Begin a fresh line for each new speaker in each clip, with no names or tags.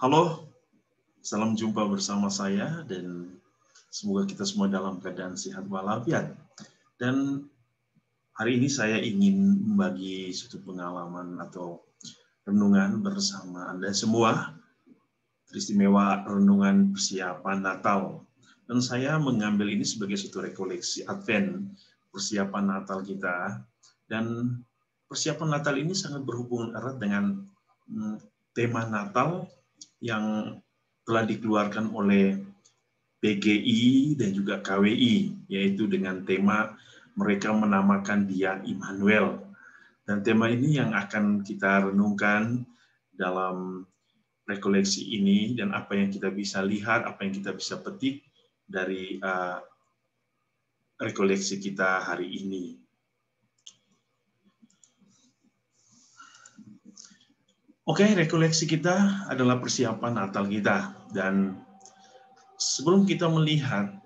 Halo, salam jumpa bersama saya dan semoga kita semua dalam keadaan sehat walafiat. Dan hari ini saya ingin membagi suatu pengalaman atau renungan bersama Anda semua, teristimewa renungan persiapan Natal. Dan saya mengambil ini sebagai suatu rekoleksi Advent, persiapan Natal kita. Dan persiapan Natal ini sangat berhubungan erat dengan tema Natal yang telah dikeluarkan oleh PGI dan juga KWI, yaitu dengan tema mereka menamakan Dia Immanuel. Dan tema ini yang akan kita renungkan dalam rekoleksi ini dan apa yang kita bisa lihat, apa yang kita bisa petik dari rekoleksi kita hari ini. Oke, rekoleksi kita adalah persiapan Natal kita. Dan sebelum kita melihat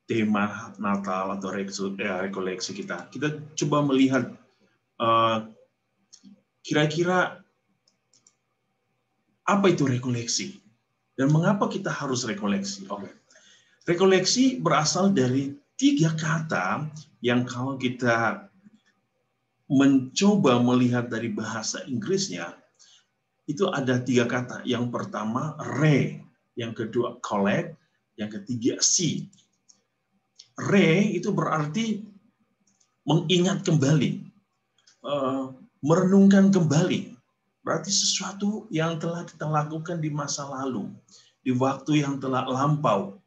tema Natal atau rekoleksi kita coba melihat kira-kira apa itu rekoleksi dan mengapa kita harus rekoleksi. Oke. Rekoleksi berasal dari 3 kata yang kalau kita mencoba melihat dari bahasa Inggrisnya, itu ada 3 kata. Yang pertama re, yang kedua collect, yang ketiga see. Re itu berarti mengingat kembali, merenungkan kembali. Berarti sesuatu yang telah kita lakukan di masa lalu, di waktu yang telah lampau.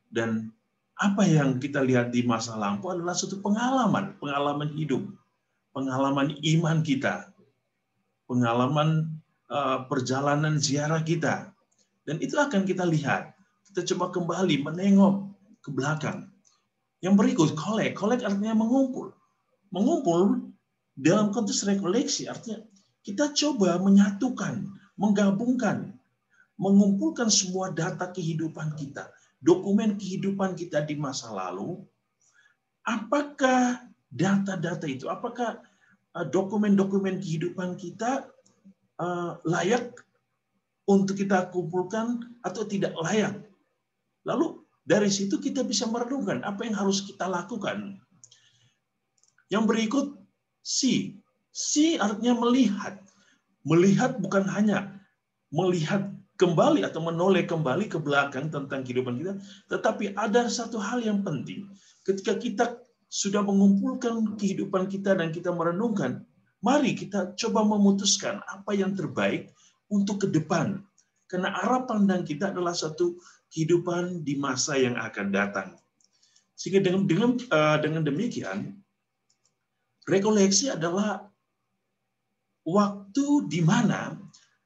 Dan apa yang kita lihat di masa lampau adalah suatu pengalaman hidup, pengalaman iman kita, pengalaman perjalanan ziarah kita. Dan itu akan kita lihat. Kita coba kembali menengok ke belakang. Yang berikut, collect. Collect artinya mengumpul. Mengumpul dalam konteks rekoleksi artinya kita coba menyatukan, menggabungkan, mengumpulkan semua data kehidupan kita, dokumen kehidupan kita di masa lalu. Apakah data-data itu, apakah dokumen-dokumen kehidupan kita layak untuk kita kumpulkan atau tidak layak? Lalu dari situ kita bisa merenungkan apa yang harus kita lakukan. Yang berikut, see. See artinya melihat. Melihat bukan hanya melihat kembali atau menoleh kembali ke belakang tentang kehidupan kita, tetapi ada satu hal yang penting. Ketika kita sudah mengumpulkan kehidupan kita dan kita merenungkan, mari kita coba memutuskan apa yang terbaik untuk ke depan. Karena arah pandang kita adalah satu kehidupan di masa yang akan datang. Sehingga dengan demikian, rekoleksi adalah waktu di mana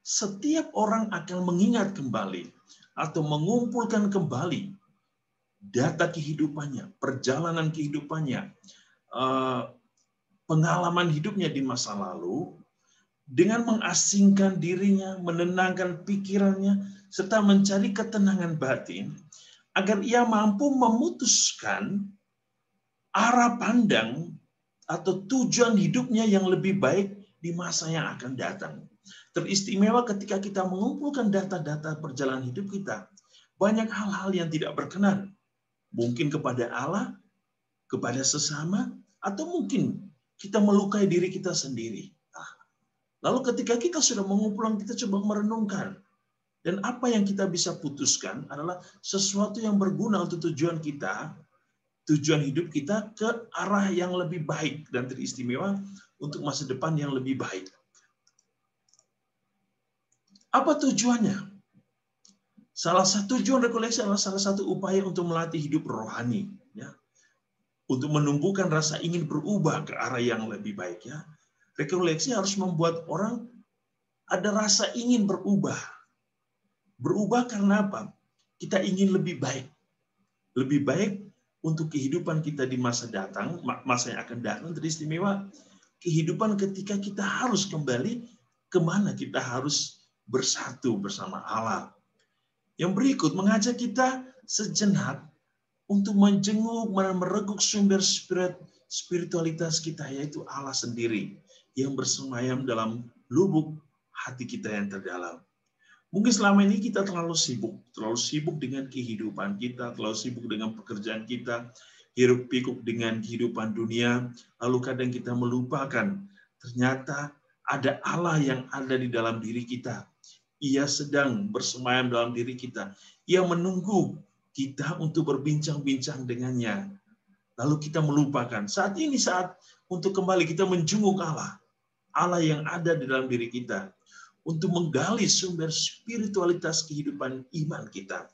setiap orang akan mengingat kembali atau mengumpulkan kembali data kehidupannya, perjalanan kehidupannya, pengalaman hidupnya di masa lalu, dengan mengasingkan dirinya, menenangkan pikirannya, serta mencari ketenangan batin, agar ia mampu memutuskan arah pandang atau tujuan hidupnya yang lebih baik di masa yang akan datang. Teristimewa ketika kita mengumpulkan data-data perjalanan hidup kita, banyak hal-hal yang tidak berkenan. Mungkin kepada Allah, kepada sesama, atau mungkin kita melukai diri kita sendiri. Lalu ketika kita sudah mengumpulkan, kita coba merenungkan. Dan apa yang kita bisa putuskan adalah sesuatu yang berguna untuk tujuan kita, tujuan hidup kita ke arah yang lebih baik dan teristimewa untuk masa depan yang lebih baik. Apa tujuannya? Salah satu tujuan rekoleksi adalah salah satu upaya untuk melatih hidup rohani, ya, untuk menumbuhkan rasa ingin berubah ke arah yang lebih baik. Ya, rekoleksi harus membuat orang ada rasa ingin berubah. Berubah karena apa? Kita ingin lebih baik, lebih baik untuk kehidupan kita di masa datang, masa yang akan datang. Teristimewa kehidupan ketika kita harus kembali kemana kita harus bersatu bersama Allah. Yang berikut mengajak kita sejenak untuk menjenguk, mereguk sumber spiritualitas kita, yaitu Allah sendiri yang bersemayam dalam lubuk hati kita yang terdalam. Mungkin selama ini kita terlalu sibuk dengan kehidupan kita, terlalu sibuk dengan pekerjaan kita, hiruk pikuk dengan kehidupan dunia, lalu kadang kita melupakan ternyata ada Allah yang ada di dalam diri kita. Ia sedang bersemayam dalam diri kita. Ia menunggu kita untuk berbincang-bincang dengannya. Lalu kita melupakan. Saat ini saat untuk kembali kita menjenguk Allah. Allah yang ada di dalam diri kita. Untuk menggali sumber spiritualitas kehidupan iman kita.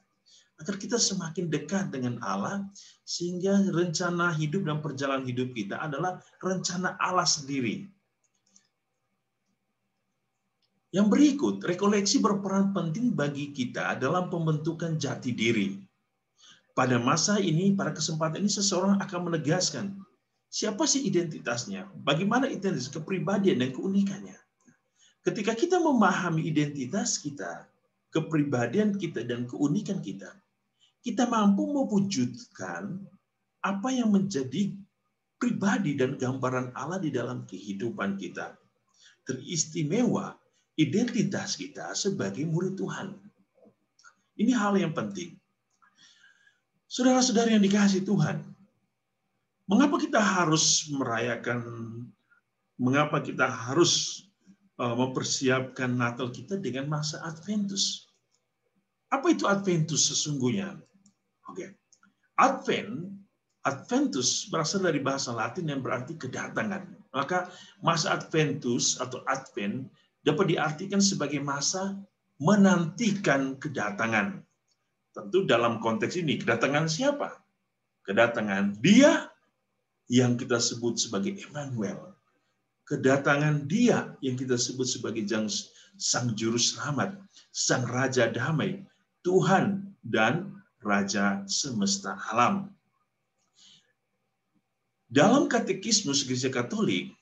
Agar kita semakin dekat dengan Allah, sehingga rencana hidup dan perjalanan hidup kita adalah rencana Allah sendiri. Yang berikut, rekoleksi berperan penting bagi kita dalam pembentukan jati diri. Pada masa ini, pada kesempatan ini, seseorang akan menegaskan siapa sih identitasnya, bagaimana identitas, kepribadian, dan keunikannya. Ketika kita memahami identitas kita, kepribadian kita, dan keunikan kita, kita mampu mewujudkan apa yang menjadi pribadi dan gambaran Allah di dalam kehidupan kita. Teristimewa identitas kita sebagai murid Tuhan. Ini hal yang penting. Saudara-saudara yang dikasihi Tuhan, mengapa kita harus merayakan, mengapa kita harus mempersiapkan Natal kita dengan masa Adventus? Apa itu Adventus sesungguhnya? Oke. Adventus berasal dari bahasa Latin yang berarti kedatangan. Maka masa Adventus atau Advent dapat diartikan sebagai masa menantikan kedatangan. Tentu dalam konteks ini, kedatangan siapa? Kedatangan Dia yang kita sebut sebagai Emmanuel. Kedatangan Dia yang kita sebut sebagai Sang Juru Selamat, Sang Raja Damai, Tuhan dan Raja semesta alam. Dalam katekismus Gereja Katolik,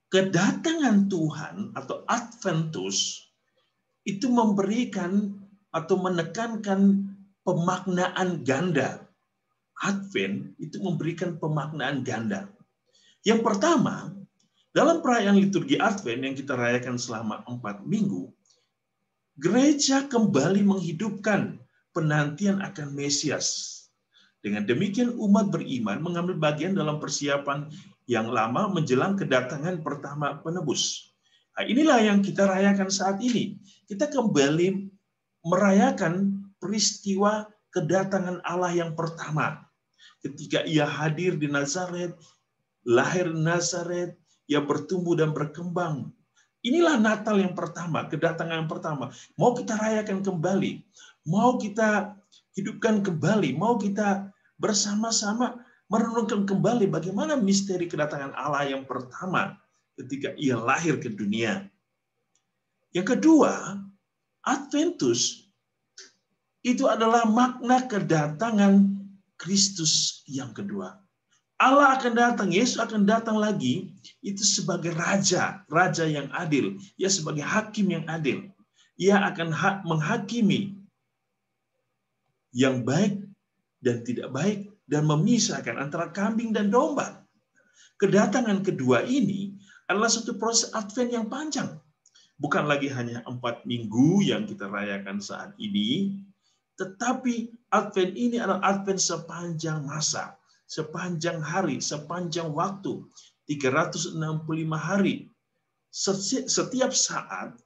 kedatangan Tuhan atau Adventus itu memberikan atau menekankan pemaknaan ganda. Advent itu memberikan pemaknaan ganda. Yang pertama, dalam perayaan liturgi Advent yang kita rayakan selama 4 minggu, gereja kembali menghidupkan penantian akan Mesias. Dengan demikian umat beriman mengambil bagian dalam persiapan yang lama menjelang kedatangan pertama penebus. Nah, inilah yang kita rayakan saat ini. Kita kembali merayakan peristiwa kedatangan Allah yang pertama. Ketika Ia hadir di Nazaret, lahir di Nazaret, Ia bertumbuh dan berkembang. Inilah Natal yang pertama, kedatangan yang pertama. Mau kita rayakan kembali, mau kita hidupkan kembali, mau kita bersama-sama merenungkan kembali bagaimana misteri kedatangan Allah yang pertama ketika Ia lahir ke dunia. Yang kedua, Adventus itu adalah makna kedatangan Kristus yang kedua. Allah akan datang, Yesus akan datang lagi, itu sebagai raja, raja yang adil. Ia sebagai hakim yang adil. Ia akan menghakimi yang baik dan tidak baik, dan memisahkan antara kambing dan domba. Kedatangan kedua ini adalah satu proses Advent yang panjang. Bukan lagi hanya 4 minggu yang kita rayakan saat ini, tetapi Advent ini adalah Advent sepanjang masa. Sepanjang hari, sepanjang waktu, 365 hari. Setiap saat,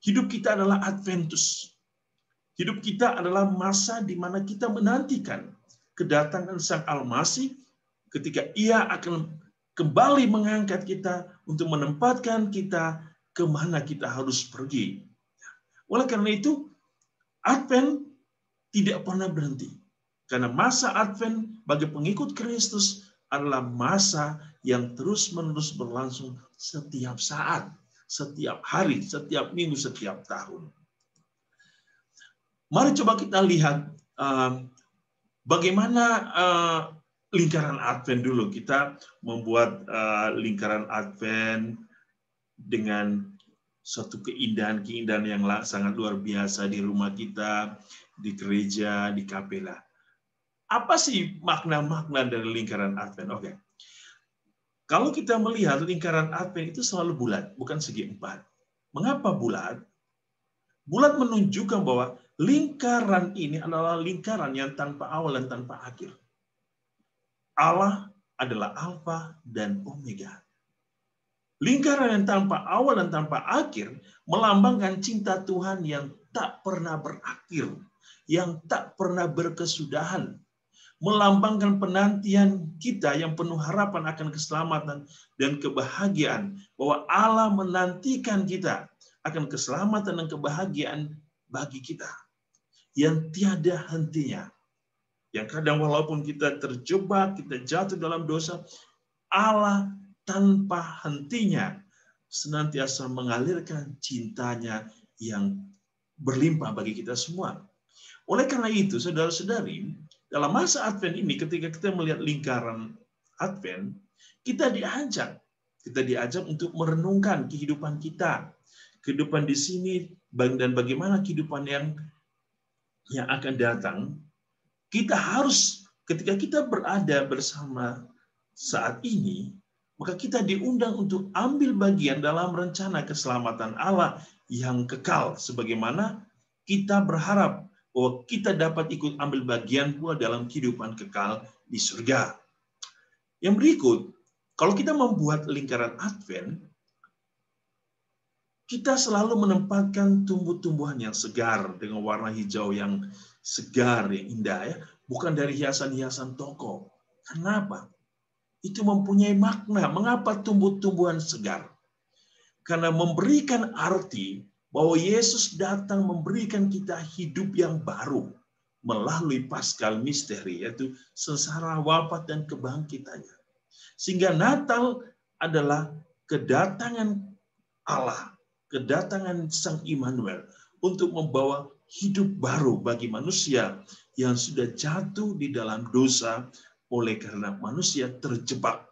hidup kita adalah Adventus. Hidup kita adalah masa di mana kita menantikan kedatangan Sang Almasih ketika Ia akan kembali mengangkat kita untuk menempatkan kita kemana kita harus pergi. Oleh karena itu, Advent tidak pernah berhenti. Karena masa Advent bagi pengikut Kristus adalah masa yang terus-menerus berlangsung setiap saat, setiap hari, setiap minggu, setiap tahun. Mari coba kita lihat bagaimana lingkaran Advent dulu. Kita membuat lingkaran Advent dengan suatu keindahan-keindahan yang sangat luar biasa di rumah kita, di gereja, di kapela. Apa sih makna-makna dari lingkaran Advent? Oke. Kalau kita melihat lingkaran Advent itu selalu bulat, bukan segi 4. Mengapa bulat? Bulat menunjukkan bahwa lingkaran ini adalah lingkaran yang tanpa awal dan tanpa akhir. Allah adalah Alfa dan Omega. Lingkaran yang tanpa awal dan tanpa akhir melambangkan cinta Tuhan yang tak pernah berakhir, yang tak pernah berkesudahan. Melambangkan penantian kita yang penuh harapan akan keselamatan dan kebahagiaan. Bahwa Allah menantikan kita akan keselamatan dan kebahagiaan bagi kita. Yang tiada hentinya. Yang kadang walaupun kita terjebak, kita jatuh dalam dosa, Allah tanpa hentinya senantiasa mengalirkan cintanya yang berlimpah bagi kita semua. Oleh karena itu, saudara-saudari, dalam masa Advent ini, ketika kita melihat lingkaran Advent, kita diajak untuk merenungkan kehidupan kita, kehidupan di sini, dan bagaimana kehidupan yang akan datang. Kita harus, ketika kita berada bersama saat ini, maka kita diundang untuk ambil bagian dalam rencana keselamatan Allah yang kekal, sebagaimana kita berharap bahwa kita dapat ikut ambil bagian pula dalam kehidupan kekal di surga. Yang berikut, kalau kita membuat lingkaran Advent, kita selalu menempatkan tumbuh-tumbuhan yang segar dengan warna hijau yang segar, yang indah, ya, bukan dari hiasan-hiasan toko. Kenapa? Itu mempunyai makna. Mengapa tumbuh-tumbuhan segar? Karena memberikan arti bahwa Yesus datang memberikan kita hidup yang baru melalui Paskal misteri, yaitu sengsara, wafat, dan kebangkitannya. Sehingga Natal adalah kedatangan Allah, kedatangan Sang Immanuel untuk membawa hidup baru bagi manusia yang sudah jatuh di dalam dosa oleh karena manusia terjebak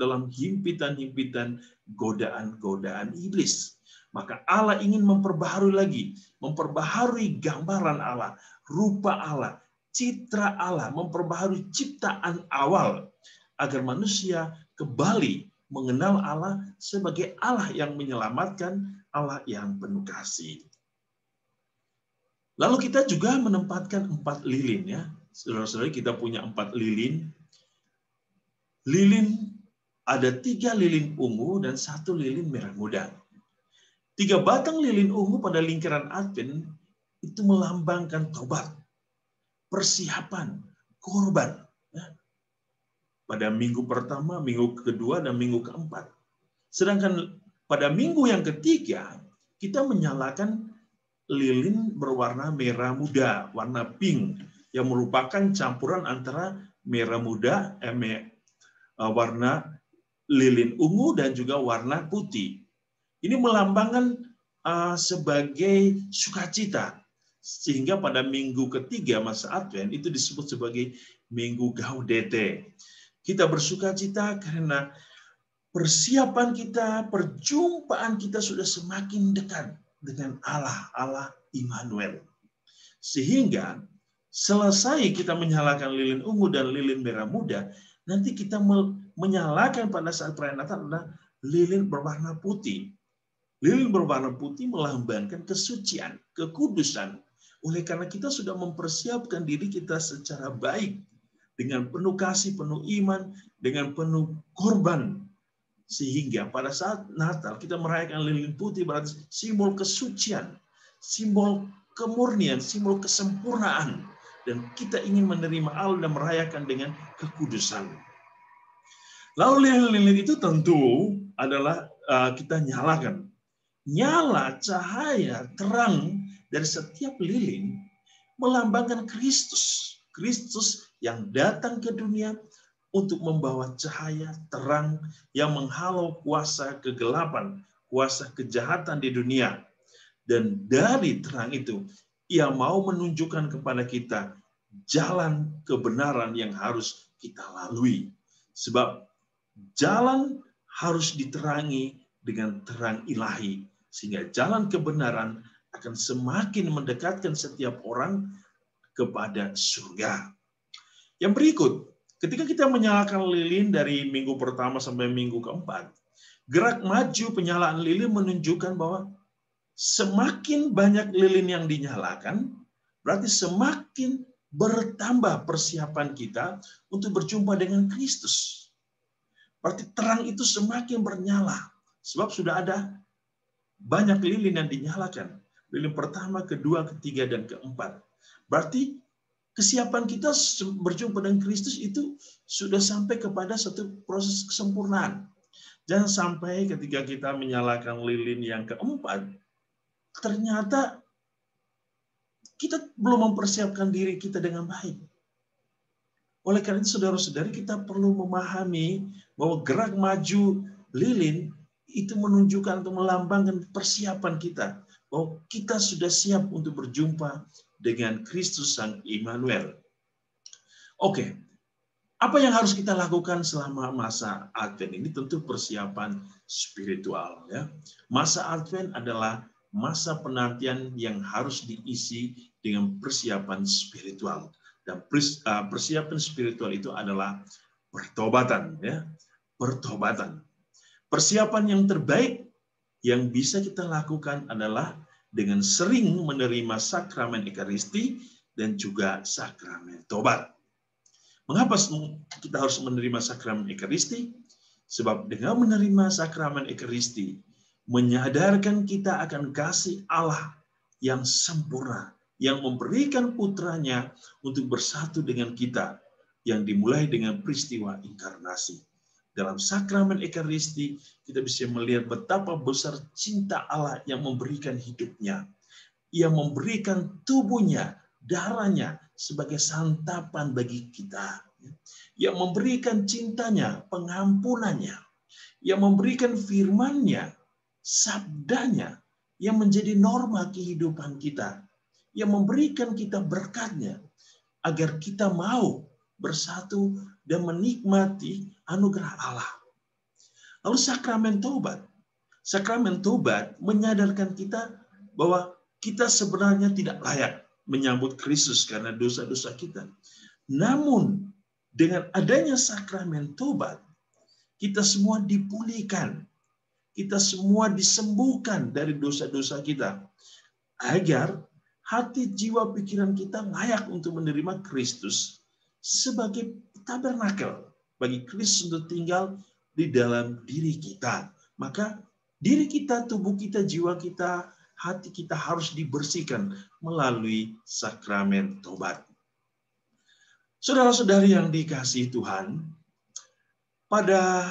dalam himpitan-himpitan godaan-godaan iblis. Maka Allah ingin memperbaharui gambaran Allah, rupa Allah, citra Allah, memperbaharui ciptaan awal agar manusia kembali mengenal Allah sebagai Allah yang menyelamatkan, Allah yang penuh kasih. Lalu kita juga menempatkan 4 lilin, ya. Saudara-saudara, kita punya 4 lilin. Lilin, ada 3 lilin ungu dan 1 lilin merah muda. 3 batang lilin ungu pada lingkaran Advent itu melambangkan tobat, persiapan, korban. Pada minggu pertama, minggu kedua, dan minggu keempat. Sedangkan pada minggu yang ketiga, kita menyalakan lilin berwarna merah muda, warna pink, yang merupakan campuran antara merah muda, warna lilin ungu, dan juga warna putih. Ini melambangkan sebagai sukacita. Sehingga pada minggu ketiga masa Advent itu disebut sebagai Minggu Gaudete. Kita bersukacita karena persiapan kita, perjumpaan kita sudah semakin dekat dengan Allah, Allah Immanuel. Sehingga selesai kita menyalakan lilin ungu dan lilin merah muda, nanti kita menyalakan pada saat perayaan Natal adalah lilin berwarna putih. Lilin berwarna putih melambangkan kesucian, kekudusan. Oleh karena kita sudah mempersiapkan diri kita secara baik, dengan penuh kasih, penuh iman, dengan penuh korban. Sehingga pada saat Natal kita merayakan lilin putih berarti simbol kesucian, simbol kemurnian, simbol kesempurnaan. Dan kita ingin menerima Allah dan merayakan dengan kekudusan. Lalu lilin-lilin itu tentu adalah kita nyalakan. Nyala cahaya terang dari setiap lilin melambangkan Kristus. Kristus yang datang ke dunia untuk membawa cahaya terang yang menghalau kuasa kegelapan, kuasa kejahatan di dunia. Dan dari terang itu, Ia mau menunjukkan kepada kita jalan kebenaran yang harus kita lalui. Sebab jalan harus diterangi dengan terang ilahi, sehingga jalan kebenaran akan semakin mendekatkan setiap orang kepada surga. Yang berikut, ketika kita menyalakan lilin dari minggu pertama sampai minggu keempat, Gerak maju penyalaan lilin menunjukkan bahwa semakin banyak lilin yang dinyalakan, berarti semakin bertambah persiapan kita untuk berjumpa dengan Kristus. Berarti terang itu semakin bernyala, sebab sudah ada banyak lilin yang dinyalakan. Lilin pertama, kedua, ketiga, dan keempat. Berarti kesiapan kita berjumpa dengan Kristus itu sudah sampai kepada satu proses kesempurnaan. Jangan sampai ketika kita menyalakan lilin yang keempat, ternyata kita belum mempersiapkan diri kita dengan baik. Oleh karena itu, saudara-saudari, kita perlu memahami bahwa gerak maju lilin itu menunjukkan atau melambangkan persiapan kita. Bahwa kita sudah siap untuk berjumpa dengan Kristus Sang Immanuel. Oke, apa yang harus kita lakukan selama masa Advent ini? Tentu persiapan spiritual. Ya. Masa Advent adalah masa penantian yang harus diisi dengan persiapan spiritual. Dan persiapan spiritual itu adalah pertobatan. Ya. Pertobatan. Persiapan yang terbaik yang bisa kita lakukan adalah dengan sering menerima sakramen Ekaristi dan juga sakramen tobat. Mengapa kita harus menerima sakramen Ekaristi? Sebab dengan menerima sakramen Ekaristi, menyadarkan kita akan kasih Allah yang sempurna, yang memberikan putranya untuk bersatu dengan kita, yang dimulai dengan peristiwa inkarnasi. Dalam sakramen Ekaristi, kita bisa melihat betapa besar cinta Allah yang memberikan hidupnya. Ia memberikan tubuhnya, darahnya, sebagai santapan bagi kita. Ia memberikan cintanya, pengampunannya. Ia memberikan firman-Nya, sabdanya, yang menjadi norma kehidupan kita. Ia memberikan kita berkat-Nya, agar kita mau bersatu dan menikmati anugerah Allah. Lalu sakramen tobat. Sakramen tobat menyadarkan kita bahwa kita sebenarnya tidak layak menyambut Kristus karena dosa-dosa kita. Namun, dengan adanya sakramen tobat, kita semua dipulihkan. Kita semua disembuhkan dari dosa-dosa kita. Agar hati, jiwa, pikiran kita layak untuk menerima Kristus sebagai tabernakel bagi Kristus untuk tinggal di dalam diri kita. Maka diri kita, tubuh kita, jiwa kita, hati kita harus dibersihkan melalui sakramen tobat. Saudara-saudari yang dikasihi Tuhan, pada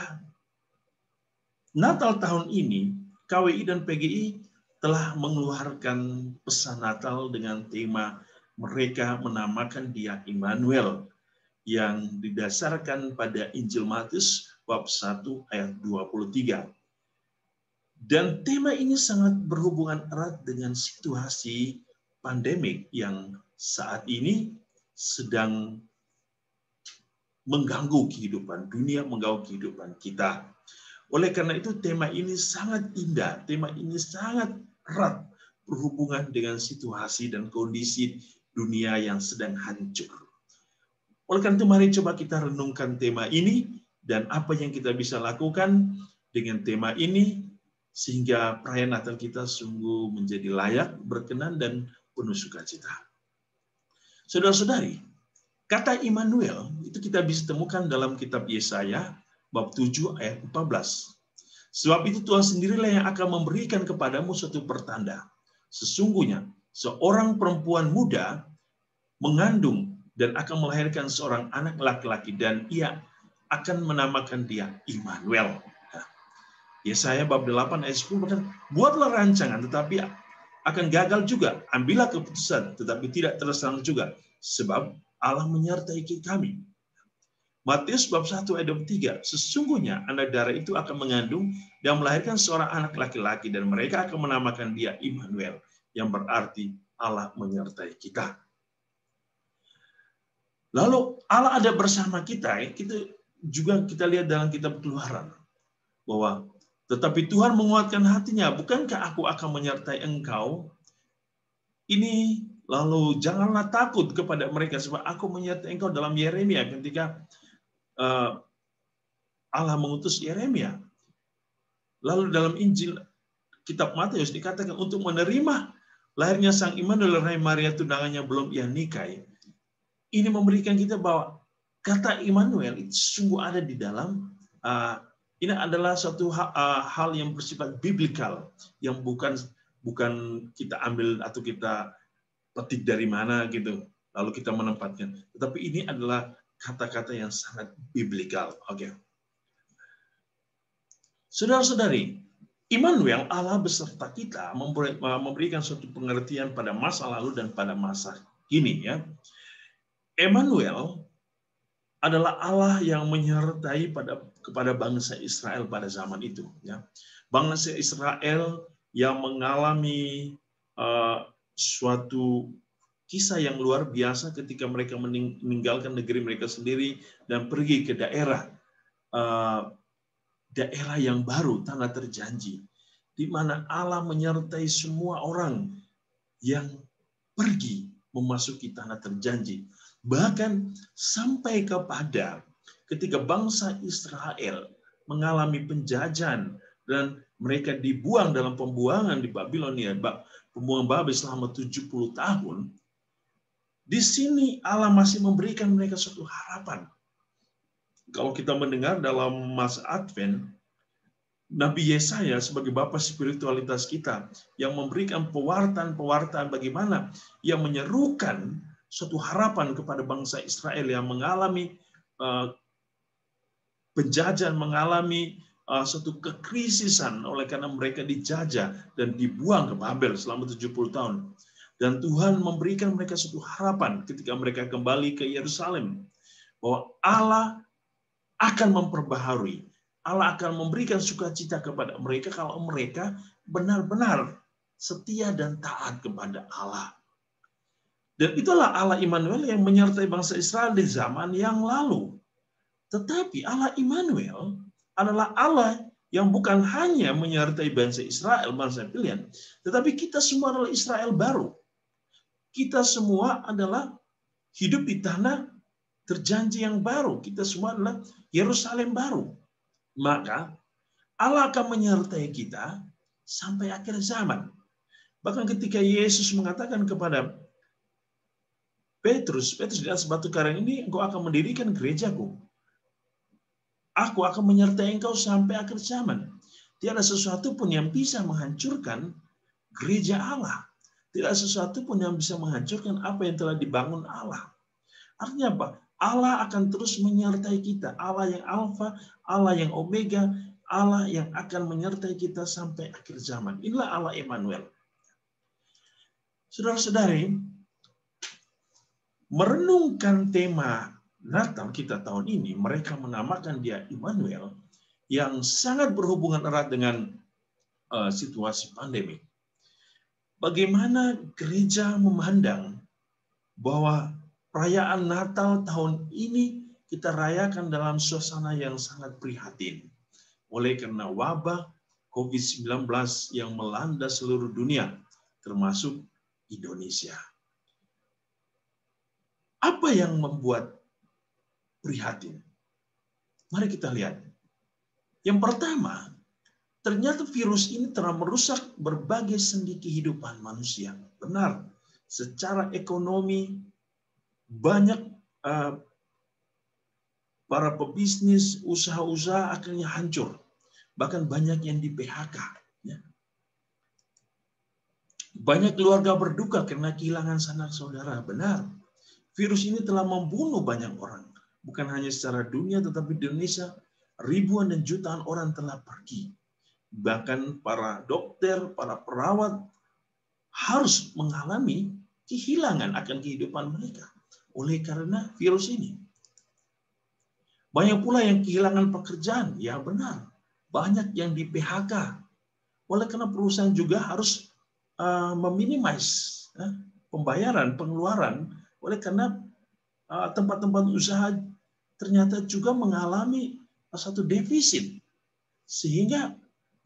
Natal tahun ini, KWI dan PGI telah mengeluarkan pesan Natal dengan tema Mereka Menamakan Dia Immanuel, yang didasarkan pada Injil Matius bab 1 ayat 23. Dan tema ini sangat berhubungan erat dengan situasi pandemik yang saat ini sedang mengganggu kehidupan dunia, mengganggu kehidupan kita. Oleh karena itu tema ini sangat indah, tema ini sangat erat berhubungan dengan situasi dan kondisi dunia yang sedang hancur. Oleh karena itu mari coba kita renungkan tema ini dan apa yang kita bisa lakukan dengan tema ini sehingga perayaan Natal kita sungguh menjadi layak, berkenan, dan penuh sukacita. Saudara-saudari, kata Immanuel itu kita bisa temukan dalam kitab Yesaya bab 7 ayat 14. Sebab itu Tuhan sendirilah yang akan memberikan kepadamu suatu pertanda. Sesungguhnya seorang perempuan muda mengandung dan akan melahirkan seorang anak laki-laki dan ia akan menamakan dia Immanuel. Yesaya bab 8 ayat 10 berkata, buatlah rancangan tetapi akan gagal juga. Ambillah keputusan tetapi tidak terlaksana juga. Sebab Allah menyertai kami. Matius bab 1 ayat 23, sesungguhnya anak darah itu akan mengandung dan melahirkan seorang anak laki-laki dan mereka akan menamakan dia Immanuel, yang berarti Allah menyertai kita. Lalu Allah ada bersama kita, itu juga kita lihat dalam kitab Keluaran. Bahwa tetapi Tuhan menguatkan hatinya, bukankah aku akan menyertai engkau? Ini lalu janganlah takut kepada mereka, sebab aku menyertai engkau dalam Yeremia ketika Allah mengutus Yeremia. Lalu dalam Injil kitab Matius dikatakan untuk menerima lahirnya Sang Immanuel Rai Maria tunangannya belum ia nikahi. Ini memberikan kita bahwa kata Immanuel itu sungguh ada di dalam ini adalah suatu hal yang bersifat biblikal yang bukan kita ambil atau kita petik dari mana gitu lalu kita menempatkan. Tetapi ini adalah kata-kata yang sangat biblikal. Oke. Saudara-saudari, Immanuel, Allah beserta kita, memberikan suatu pengertian pada masa lalu dan pada masa kini. Ya. Immanuel adalah Allah yang menyertai kepada bangsa Israel pada zaman itu. Ya. Bangsa Israel yang mengalami suatu kisah yang luar biasa ketika mereka meninggalkan negeri mereka sendiri dan pergi ke daerah yang baru, tanah terjanji, di mana Allah menyertai semua orang yang pergi memasuki tanah terjanji. Bahkan sampai kepada ketika bangsa Israel mengalami penjajahan dan mereka dibuang dalam pembuangan di Babilonia, pembuangan Babel selama 70 tahun, di sini Allah masih memberikan mereka suatu harapan. Kalau kita mendengar dalam masa Advent, Nabi Yesaya sebagai bapa spiritualitas kita yang memberikan pewartaan bagaimana ia menyerukan suatu harapan kepada bangsa Israel yang mengalami penjajahan, mengalami suatu kekrisisan oleh karena mereka dijajah dan dibuang ke Babel selama 70 tahun. Dan Tuhan memberikan mereka suatu harapan ketika mereka kembali ke Yerusalem bahwa Allah akan memperbaharui, Allah akan memberikan sukacita kepada mereka kalau mereka benar-benar setia dan taat kepada Allah. Dan itulah Allah Immanuel yang menyertai bangsa Israel di zaman yang lalu. Tetapi Allah Immanuel adalah Allah yang bukan hanya menyertai bangsa Israel, bangsa pilihan, tetapi kita semua adalah Israel baru. Kita semua adalah hidup di tanah terjanji yang baru. Kita semua adalah Yerusalem baru. Maka Allah akan menyertai kita sampai akhir zaman. Bahkan ketika Yesus mengatakan kepada Petrus di atas batu karang ini, engkau akan mendirikan gerejaku. Aku akan menyertai engkau sampai akhir zaman. Tiada sesuatu pun yang bisa menghancurkan gereja Allah. Tidak sesuatu pun yang bisa menghancurkan apa yang telah dibangun Allah. Artinya apa? Allah akan terus menyertai kita. Allah yang Alfa, Allah yang Omega, Allah yang akan menyertai kita sampai akhir zaman. Inilah Allah Immanuel. Saudara-saudari, merenungkan tema Natal kita tahun ini, mereka menamakan dia Immanuel, yang sangat berhubungan erat dengan situasi pandemi. Bagaimana gereja memandang bahwa perayaan Natal tahun ini kita rayakan dalam suasana yang sangat prihatin. Oleh karena wabah COVID-19 yang melanda seluruh dunia, termasuk Indonesia. Apa yang membuat prihatin? Mari kita lihat. Yang pertama, ternyata virus ini telah merusak berbagai sendi kehidupan manusia. Benar, secara ekonomi banyak para pebisnis, usaha-usaha akhirnya hancur. Bahkan banyak yang di PHK. Banyak keluarga berduka karena kehilangan sanak saudara. Benar, virus ini telah membunuh banyak orang. Bukan hanya secara dunia, tetapi di Indonesia ribuan dan jutaan orang telah pergi. Bahkan para dokter, para perawat harus mengalami kehilangan akan kehidupan mereka oleh karena virus ini. Banyak pula yang kehilangan pekerjaan, ya benar. Banyak yang di PHK. Oleh karena perusahaan juga harus meminimais pembayaran, pengeluaran. Oleh karena tempat-tempat usaha ternyata juga mengalami satu defisit. Sehingga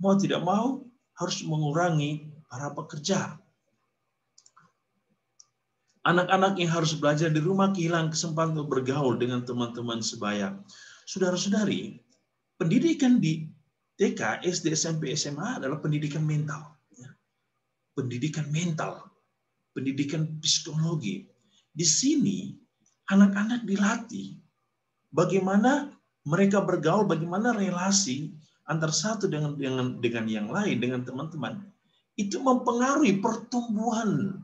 mau tidak mau harus mengurangi para pekerja. Anak-anak yang harus belajar di rumah kehilangan kesempatan untuk bergaul dengan teman-teman sebaya. Saudara-saudari, pendidikan di TK, SD, SMP, SMA adalah pendidikan mental. Pendidikan mental, pendidikan psikologi. Di sini anak-anak dilatih bagaimana mereka bergaul, bagaimana relasi antar satu dengan yang lain, dengan teman-teman. Itu mempengaruhi pertumbuhan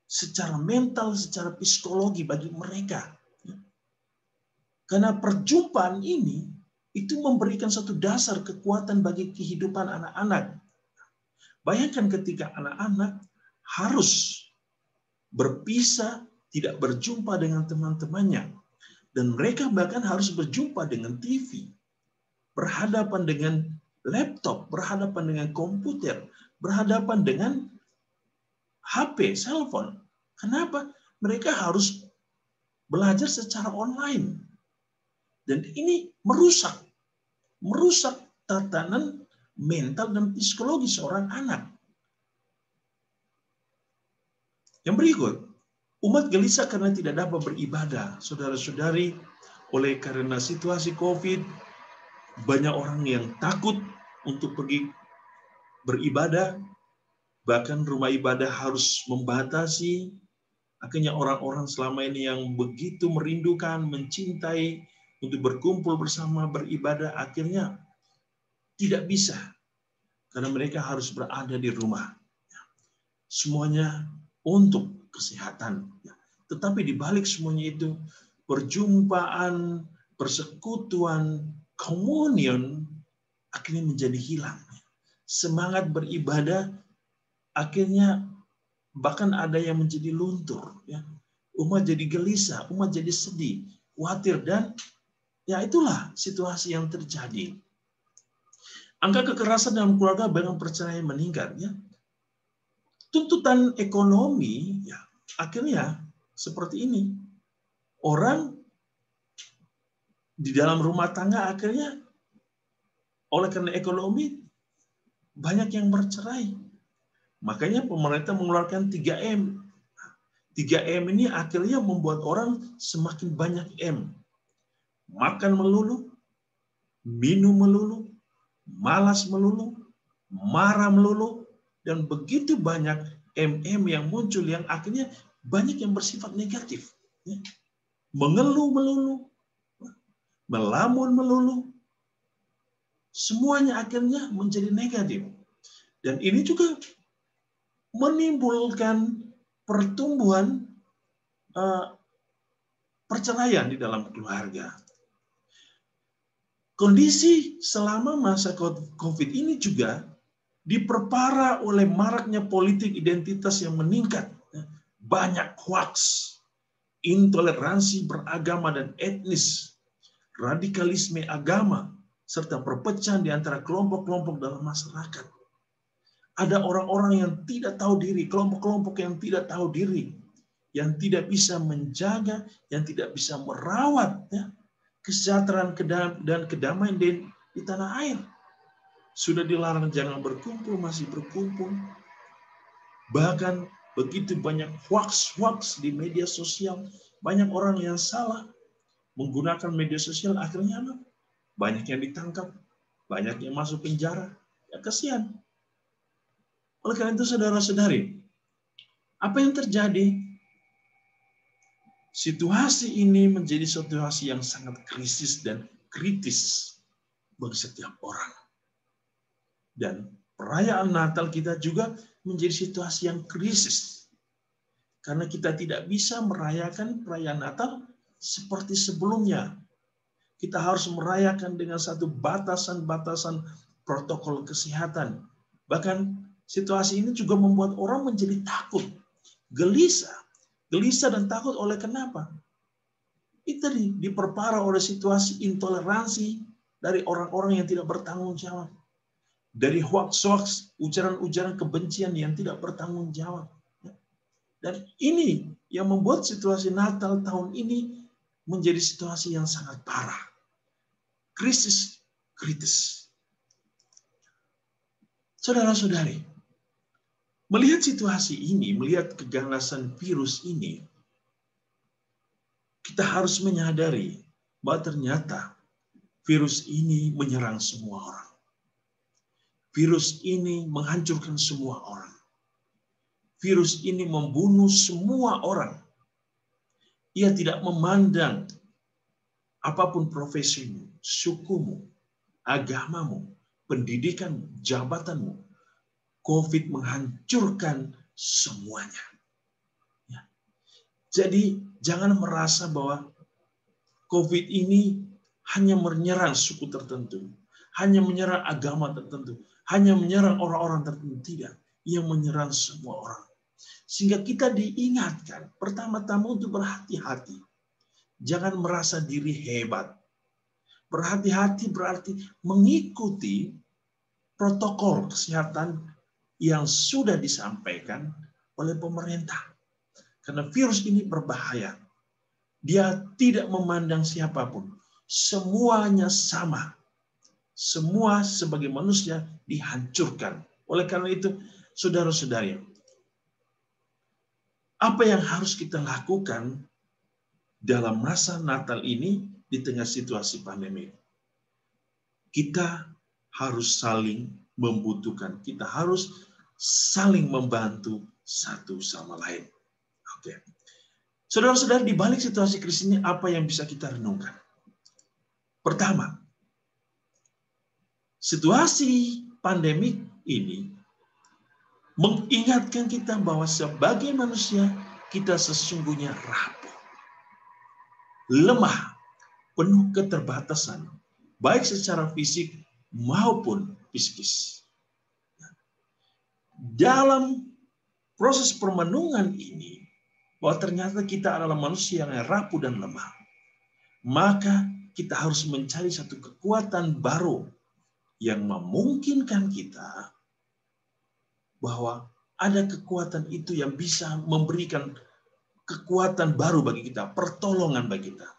secara mental, secara psikologi bagi mereka. Karena perjumpaan ini itu memberikan satu dasar kekuatan bagi kehidupan anak-anak. Bayangkan ketika anak-anak harus berpisah, tidak berjumpa dengan teman-temannya. Dan mereka bahkan harus berjumpa dengan TV, berhadapan dengan laptop, berhadapan dengan komputer, berhadapan dengan HP, cellphone. Kenapa? Mereka harus belajar secara online. Dan ini merusak tatanan mental dan psikologi seorang anak. Yang berikut, umat gelisah karena tidak dapat beribadah. Saudara-saudari, oleh karena situasi COVID, banyak orang yang takut untuk pergi beribadah, bahkan rumah ibadah harus membatasi. Akhirnya orang-orang selama ini yang begitu merindukan, mencintai untuk berkumpul bersama beribadah, akhirnya tidak bisa. Karena mereka harus berada di rumah. Semuanya untuk kesehatan. Tetapi di balik semuanya itu, perjumpaan, persekutuan, komunion akhirnya menjadi hilang. Semangat beribadah akhirnya bahkan ada yang menjadi luntur. Umat jadi gelisah, umat jadi sedih, khawatir, dan ya itulah situasi yang terjadi. Angka kekerasan dalam keluarga bahkan perceraian meningkat. Tuntutan ekonomi ya akhirnya seperti ini. Orang di dalam rumah tangga akhirnya oleh karena ekonomi banyak yang bercerai. Makanya pemerintah mengeluarkan 3M. 3M ini akhirnya membuat orang semakin banyak M. Makan melulu, minum melulu, malas melulu, marah melulu, dan begitu banyak MM yang muncul yang akhirnya banyak yang bersifat negatif. Mengeluh melulu, melamun melulu, semuanya akhirnya menjadi negatif. Dan ini juga menimbulkan pertumbuhan perceraian di dalam keluarga. Kondisi selama masa COVID ini juga diperparah oleh maraknya politik identitas yang meningkat. Banyak hoax, intoleransi beragama dan etnis, radikalisme agama, serta perpecahan di antara kelompok-kelompok dalam masyarakat. Ada orang-orang yang tidak tahu diri, kelompok-kelompok yang tidak tahu diri, yang tidak bisa menjaga, yang tidak bisa merawat kesejahteraan dan kedamaian di tanah air. Sudah dilarang jangan berkumpul, masih berkumpul. Bahkan begitu banyak hoax di media sosial, banyak orang yang salah menggunakan media sosial, akhirnya banyak yang ditangkap, banyak yang masuk penjara. Ya kasihan. Oleh karena itu saudara-saudari, apa yang terjadi? Situasi ini menjadi situasi yang sangat krisis dan kritis bagi setiap orang. Dan perayaan Natal kita juga menjadi situasi yang krisis. Karena kita tidak bisa merayakan perayaan Natal seperti sebelumnya. Kita harus merayakan dengan satu batasan-batasan protokol kesehatan. Bahkan situasi ini juga membuat orang menjadi takut, gelisah dan takut oleh kenapa? Itu diperparah oleh situasi intoleransi dari orang-orang yang tidak bertanggung jawab. Dari hoax-hoax, ujaran-ujaran kebencian yang tidak bertanggung jawab. Dan ini yang membuat situasi Natal tahun ini menjadi situasi yang sangat parah. Kritis. Saudara-saudari, melihat situasi ini, melihat keganasan virus ini, kita harus menyadari bahwa ternyata virus ini menyerang semua orang. Virus ini menghancurkan semua orang. Virus ini membunuh semua orang. Ia tidak memandang apapun profesimu, sukumu, agamamu, pendidikanmu, jabatanmu. COVID menghancurkan semuanya. Ya. Jadi jangan merasa bahwa COVID ini hanya menyerang suku tertentu, hanya menyerang agama tertentu, hanya menyerang orang-orang tertentu. Tidak, ia menyerang semua orang. Sehingga kita diingatkan pertama-tama untuk berhati-hati. Jangan merasa diri hebat. Berhati-hati berarti mengikuti protokol kesehatan yang sudah disampaikan oleh pemerintah. Karena virus ini berbahaya. Dia tidak memandang siapapun. Semuanya sama. Semua sebagai manusia dihancurkan. Oleh karena itu, saudara-saudari, apa yang harus kita lakukan dalam masa Natal ini di tengah situasi pandemi? Kita harus saling membutuhkan. Kita harus saling membantu satu sama lain. Oke. Saudara-saudara, di balik situasi krisis ini apa yang bisa kita renungkan? Pertama, situasi pandemik ini mengingatkan kita bahwa sebagai manusia kita sesungguhnya rapuh, lemah, penuh keterbatasan, baik secara fisik maupun psikis. Dalam proses permenungan ini, bahwa ternyata kita adalah manusia yang rapuh dan lemah, maka kita harus mencari satu kekuatan baru yang memungkinkan kita bahwa ada kekuatan itu yang bisa memberikan kekuatan baru bagi kita, pertolongan bagi kita.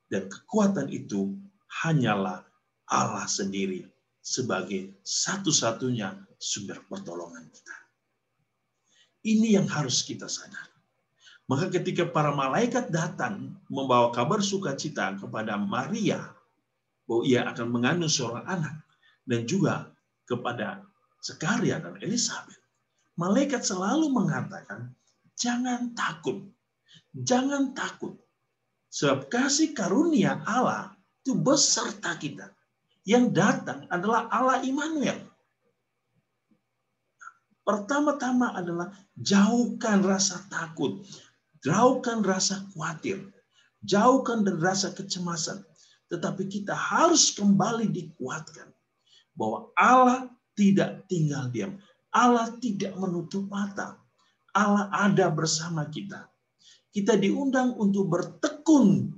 Dan kekuatan itu hanyalah Allah sendiri sebagai satu-satunya sumber pertolongan kita. Ini yang harus kita sadari. Maka ketika para malaikat datang membawa kabar sukacita kepada Maria bahwa ia akan mengandung seorang anak, dan juga kepada Zakaria dan Elizabeth, malaikat selalu mengatakan, jangan takut, jangan takut. Sebab kasih karunia Allah itu beserta kita. Yang datang adalah Allah Immanuel. Pertama-tama adalah jauhkan rasa takut, jauhkan rasa khawatir, jauhkan dan rasa kecemasan. Tetapi kita harus kembali dikuatkan bahwa Allah tidak tinggal diam. Allah tidak menutup mata. Allah ada bersama kita. Kita diundang untuk bertekun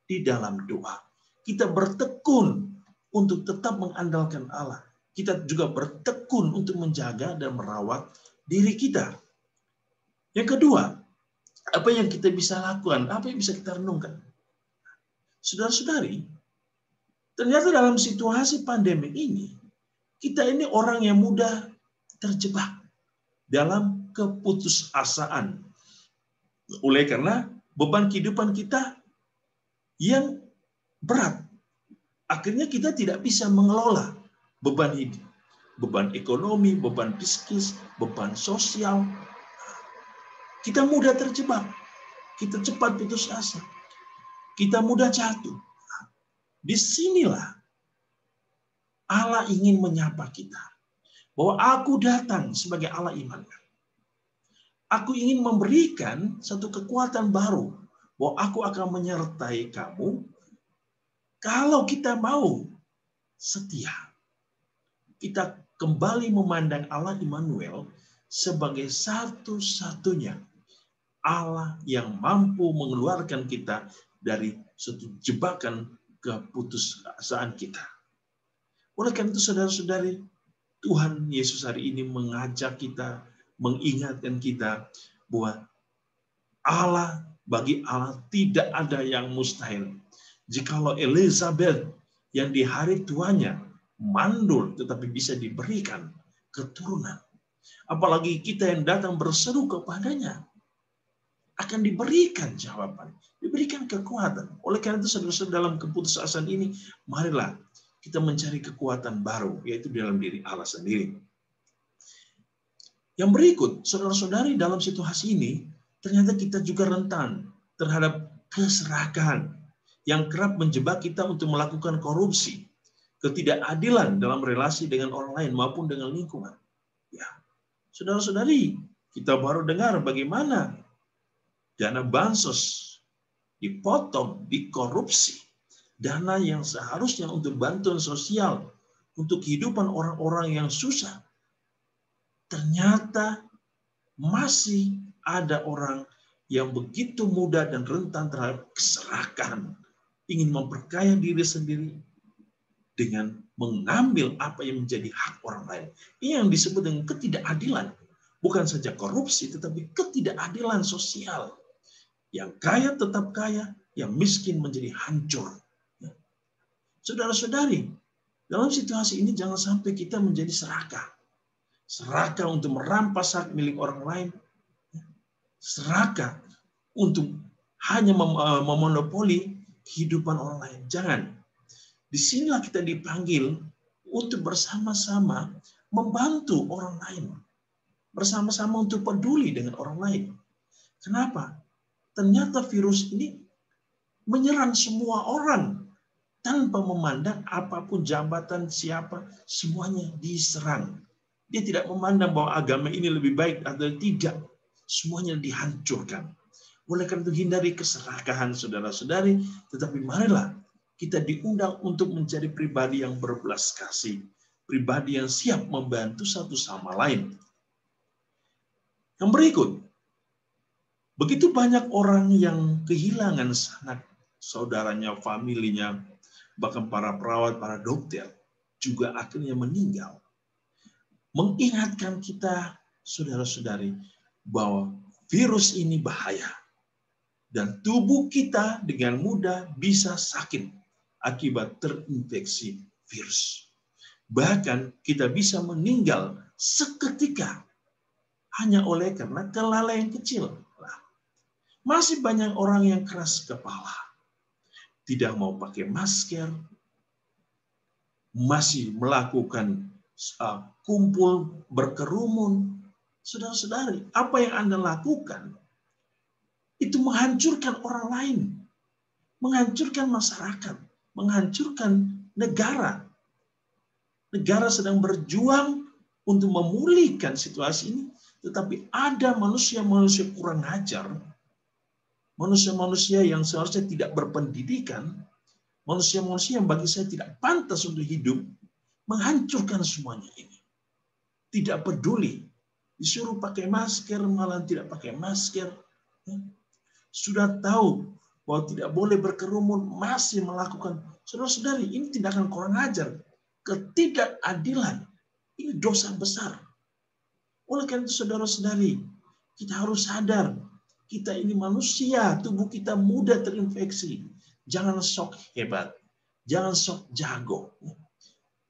di dalam doa. Kita bertekun untuk tetap mengandalkan Allah. Kita juga bertekun untuk menjaga dan merawat diri kita. Yang kedua, apa yang kita bisa lakukan? Apa yang bisa kita renungkan? Saudara-saudari, ternyata dalam situasi pandemi ini, kita ini orang yang mudah terjebak dalam keputusasaan. Oleh karena beban kehidupan kita yang berat. Akhirnya kita tidak bisa mengelola beban hidup. Beban ekonomi, beban psikis, beban sosial. Kita mudah terjebak. Kita cepat putus asa. Kita mudah jatuh. Disinilah Allah ingin menyapa kita. Bahwa aku datang sebagai Allah Immanuel. Aku ingin memberikan satu kekuatan baru. Bahwa aku akan menyertai kamu. Kalau kita mau setia. Kita kembali memandang Allah Immanuel sebagai satu-satunya Allah yang mampu mengeluarkan kita dari suatu jebakan keputusasaan kita. Oleh karena itu saudara-saudari, Tuhan Yesus hari ini mengajak kita, mengingatkan kita bahwa bagi Allah tidak ada yang mustahil. Jikalau Elizabeth yang di hari tuanya mandul tetapi bisa diberikan keturunan. Apalagi kita yang datang berseru kepadanya, akan diberikan jawaban, diberikan kekuatan. Oleh karena itu saudara-saudara, dalam keputusasaan ini, marilah kita mencari kekuatan baru, yaitu dalam diri Allah sendiri. Yang berikut, saudara-saudari, dalam situasi ini, ternyata kita juga rentan terhadap keserakahan yang kerap menjebak kita untuk melakukan korupsi, ketidakadilan dalam relasi dengan orang lain maupun dengan lingkungan. Ya, saudara-saudari, kita baru dengar bagaimana dana bansos dipotong, dikorupsi. Dana yang seharusnya untuk bantuan sosial, untuk kehidupan orang-orang yang susah. Ternyata masih ada orang yang begitu mudah dan rentan terhadap keserakahan, ingin memperkaya diri sendiri dengan mengambil apa yang menjadi hak orang lain. Ini yang disebut dengan ketidakadilan. Bukan saja korupsi, tetapi ketidakadilan sosial. Yang kaya tetap kaya, yang miskin menjadi hancur. Saudara-saudari, dalam situasi ini jangan sampai kita menjadi serakah. Serakah untuk merampas hak milik orang lain. Serakah untuk hanya memonopoli kehidupan orang lain. Jangan. Disinilah kita dipanggil untuk bersama-sama membantu orang lain. Bersama-sama untuk peduli dengan orang lain. Kenapa? Ternyata virus ini menyerang semua orang. Tanpa memandang apapun jabatan siapa, semuanya diserang. Dia tidak memandang bahwa agama ini lebih baik atau tidak. Semuanya dihancurkan. Oleh karena itu hindari keserakahan saudara-saudari, tetapi marilah kita diundang untuk menjadi pribadi yang berbelas kasih. Pribadi yang siap membantu satu sama lain. Yang berikut, begitu banyak orang yang kehilangan sanak saudaranya, familinya, bahkan para perawat, para dokter juga akhirnya meninggal. Mengingatkan kita, saudara-saudari, bahwa virus ini bahaya. Dan tubuh kita dengan mudah bisa sakit akibat terinfeksi virus. Bahkan kita bisa meninggal seketika hanya oleh karena kelalaian kecil. Masih banyak orang yang keras kepala. Tidak mau pakai masker, masih melakukan kumpul berkerumun. Saudara-saudari, apa yang Anda lakukan itu menghancurkan orang lain, menghancurkan masyarakat, menghancurkan negara. Negara sedang berjuang untuk memulihkan situasi ini, tetapi ada manusia-manusia kurang ajar, manusia-manusia yang seharusnya tidak berpendidikan, manusia-manusia yang bagi saya tidak pantas untuk hidup, menghancurkan semuanya ini. Tidak peduli. Disuruh pakai masker, malah tidak pakai masker. Sudah tahu bahwa tidak boleh berkerumun, masih melakukan. Saudara-saudari, ini tindakan kurang ajar. Ketidakadilan. Ini dosa besar. Oleh karena itu, saudara-saudari, kita harus sadar. Kita ini manusia, tubuh kita mudah terinfeksi. Jangan sok hebat. Jangan sok jago.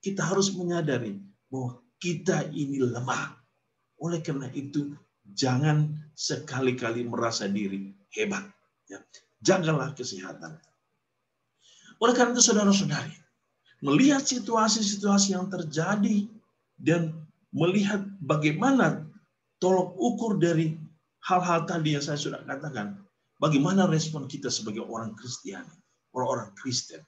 Kita harus menyadari bahwa kita ini lemah. Oleh karena itu, jangan sekali-kali merasa diri hebat. Jagalah kesehatan. Oleh karena itu, saudara-saudari, melihat situasi-situasi yang terjadi dan melihat bagaimana tolok ukur dari hal-hal tadi yang saya sudah katakan, bagaimana respon kita sebagai orang Kristiani, orang-orang Kristen.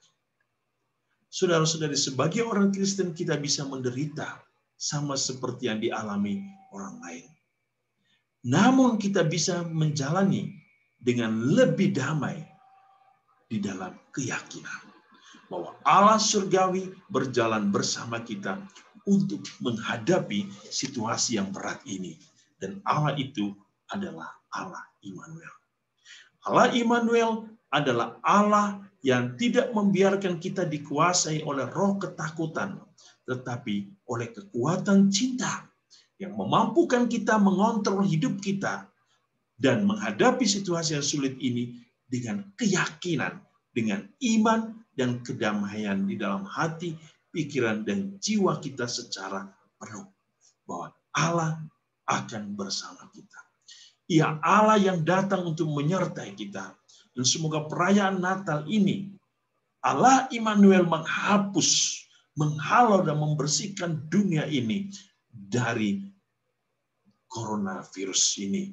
Saudara-saudari, sebagai orang Kristen kita bisa menderita sama seperti yang dialami orang lain. Namun kita bisa menjalani dengan lebih damai di dalam keyakinan bahwa Allah surgawi berjalan bersama kita untuk menghadapi situasi yang berat ini. Dan Allah itu adalah Allah Immanuel. Allah Immanuel adalah Allah yang tidak membiarkan kita dikuasai oleh roh ketakutan, tetapi oleh kekuatan cinta yang memampukan kita mengontrol hidup kita dan menghadapi situasi yang sulit ini dengan keyakinan, dengan iman dan kedamaian di dalam hati, pikiran, dan jiwa kita secara penuh. Bahwa Allah akan bersama kita. Ia Allah yang datang untuk menyertai kita. Dan semoga perayaan Natal ini, Allah Immanuel menghapus menghalau dan membersihkan dunia ini dari coronavirus ini.